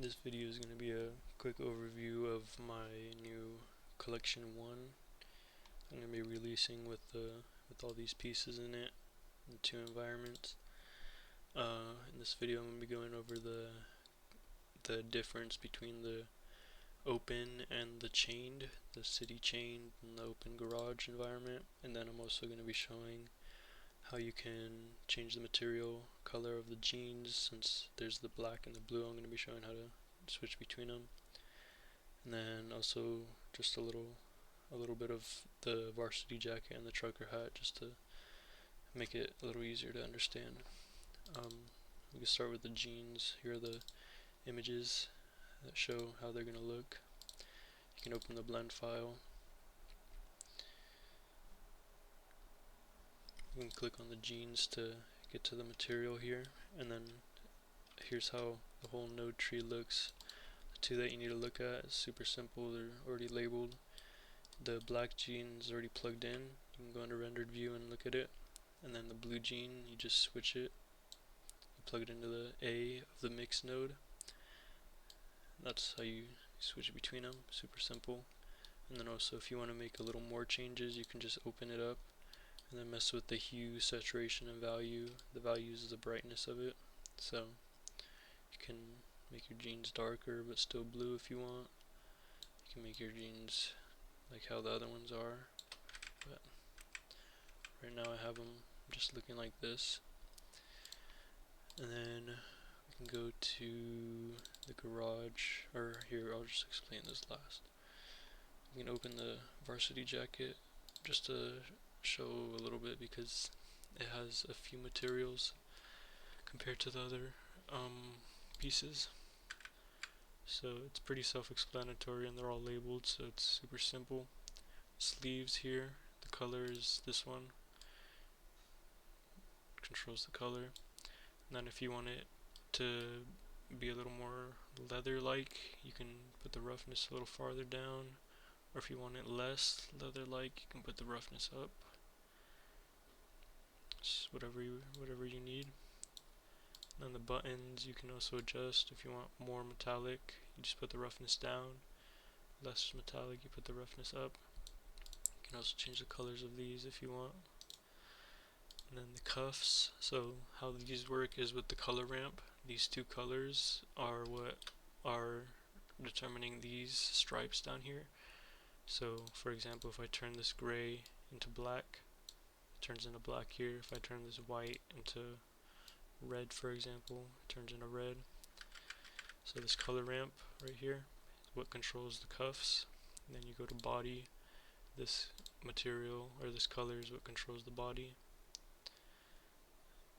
This video is going to be a quick overview of my new collection 1. I'm going to be releasing with all these pieces in it in 2 environments. In this video I'm going to be going over the difference between the open and the chained, the city chained and the open garage environment, and then I'm also going to be showing how you can change the material color of the jeans. Since there's the black and the blue, I'm going to be showing how to switch between them, and then also just a little bit of the varsity jacket and the trucker hat, just to make it a little easier to understand. We can start with the jeans. Here are the images that show how they're going to look. You can open the blend file. You can click on the jeans to get to the material here, and then here's how the whole node tree looks. The 2 that you need to look at is super simple. They're already labeled. The black jean is already plugged in. You can go into rendered view and look at it. And then the blue jean, you just switch it. You plug it into the A of the mix node. That's how you switch between them. Super simple. And then also, if you want to make a little more changes, you can just open it up and then mess with the hue, saturation, and value. The value is the brightness of it. So you can make your jeans darker but still blue if you want. You can make your jeans like how the other ones are, but right now I have them just looking like this. And then we can go to the garage, or here, I'll just explain this last. We can open the varsity jacket just to show a little bit, because it has a few materials compared to the other pieces. So it's pretty self-explanatory and they're all labeled, so it's super simple. Sleeves here, the color is this one. Controls the color. And then if you want it to be a little more leather-like, you can put the roughness a little farther down. Or if you want it less leather-like, you can put the roughness up. Just whatever you need. And then the buttons you can also adjust. If you want more metallic, you just put the roughness down. Less metallic, you put the roughness up. You can also change the colors of these if you want. And then the cuffs. So how these work is with the color ramp. These 2 colors are what are determining these stripes down here. So for example, if I turn this gray into black, it turns into black here. If I turn this white into red, for example, it turns into red. So this color ramp right here is what controls the cuffs. And then you go to body. This material, or this color, is what controls the body.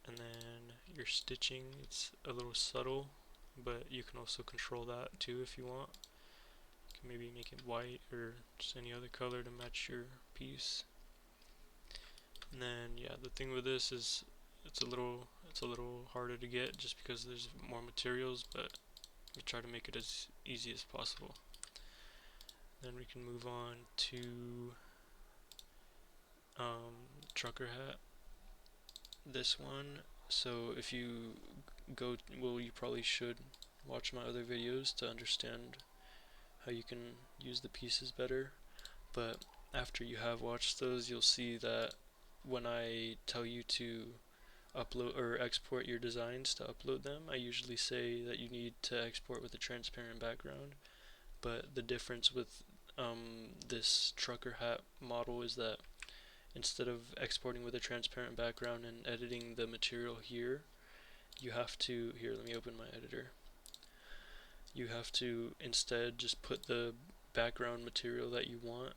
And then your stitching, it's a little subtle, but you can also control that too if you want. You can maybe make it white or just any other color to match your piece. And then yeah, the thing with this is it's a little harder to get just because there's more materials, but we try to make it as easy as possible. Then we can move on to trucker hat. This one, so if you go, well, you probably should watch my other videos to understand how you can use the pieces better, but after you have watched those, you'll see that when I tell you to upload or export your designs to upload them, I usually say that you need to export with a transparent background. But the difference with this trucker hat model is that instead of exporting with a transparent background and editing the material here, you have to, here, let me open my editor. You have to instead just put the background material that you want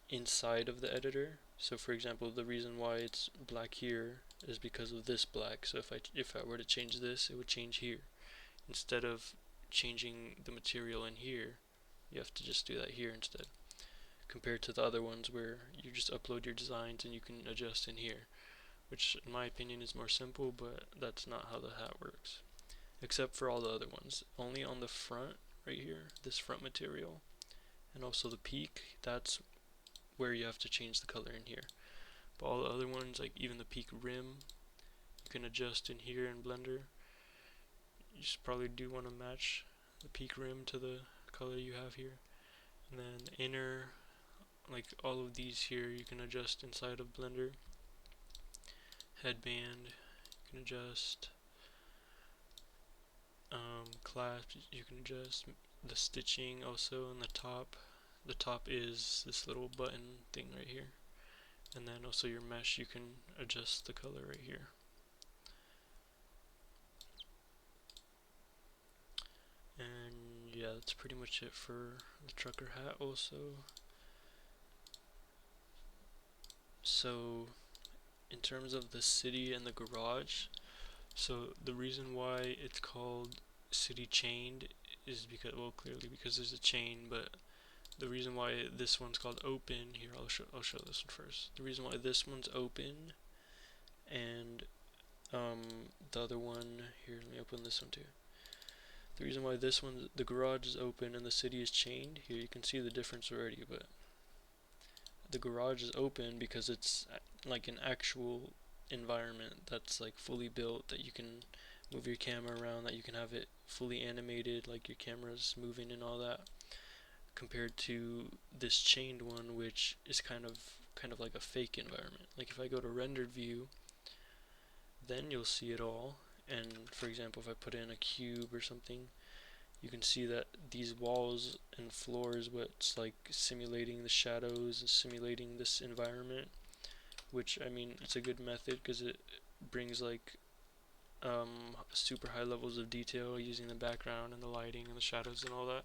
inside of the editor. So for example, the reason why it's black here is because of this black. So if I were to change this, it would change here. Instead of changing the material in here, you have to just do that here instead, compared to the other ones where you just upload your designs and you can adjust in here, which in my opinion is more simple, but that's not how the hat works. Except for all the other ones. Only on the front right here, this front material, and also the peak, that's where you have to change the color in here. But all the other ones, like even the peak rim, you can adjust in here in Blender. You just probably do want to match peak rim to the color you have here. And then the inner, like all of these here, you can adjust inside of Blender. Headband, you can adjust. Clasp, you can adjust. The stitching also on the top. The top is this little button thing right here. And then also your mesh, you can adjust the color right here. And yeah, that's pretty much it for the trucker hat also. So in terms of the city and the garage, so the reason why it's called city chained is because, well, clearly because there's a chain, but the reason why this one's called open, here I'll show this one first. The reason why this one's open and the other one, here, let me open this one too. The reason why this one, the garage is open and the city is chained, here you can see the difference already, but the garage is open because it's like an actual environment that's like fully built, that you can move your camera around, that you can have it fully animated, like your camera's moving and all that, compared to this chained one, which is kind of like a fake environment. Like if I go to rendered view, then you'll see it all. And for example, if I put in a cube or something, you can see that these walls and floors, what's like simulating the shadows and simulating this environment, which I mean it's a good method because it brings like super high levels of detail using the background and the lighting and the shadows and all that.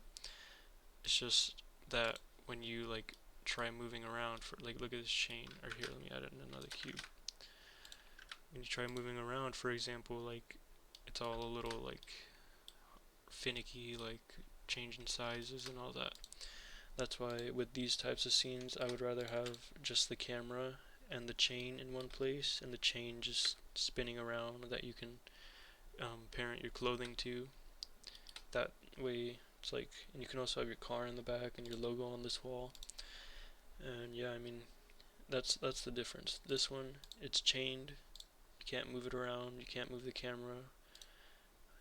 It's just that when you like try moving around, for like, look at this chain, or here, let me add in another cube. When you try moving around, for example, like it's all a little like finicky, like changing sizes and all that. That's why with these types of scenes I would rather have just the camera and the chain in one place, and the chain just spinning around that you can parent your clothing to. That way it's like, and you can also have your car in the back and your logo on this wall. And yeah, I mean that's the difference. This one, it's chained, you can't move it around, you can't move the camera.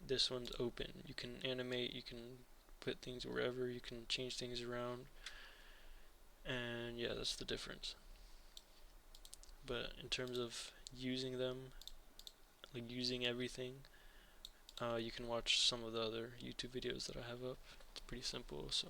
This one's open, you can animate, you can put things wherever, you can change things around. And yeah, that's the difference. But in terms of using them, like using everything, you can watch some of the other YouTube videos that I have up. It's pretty simple, so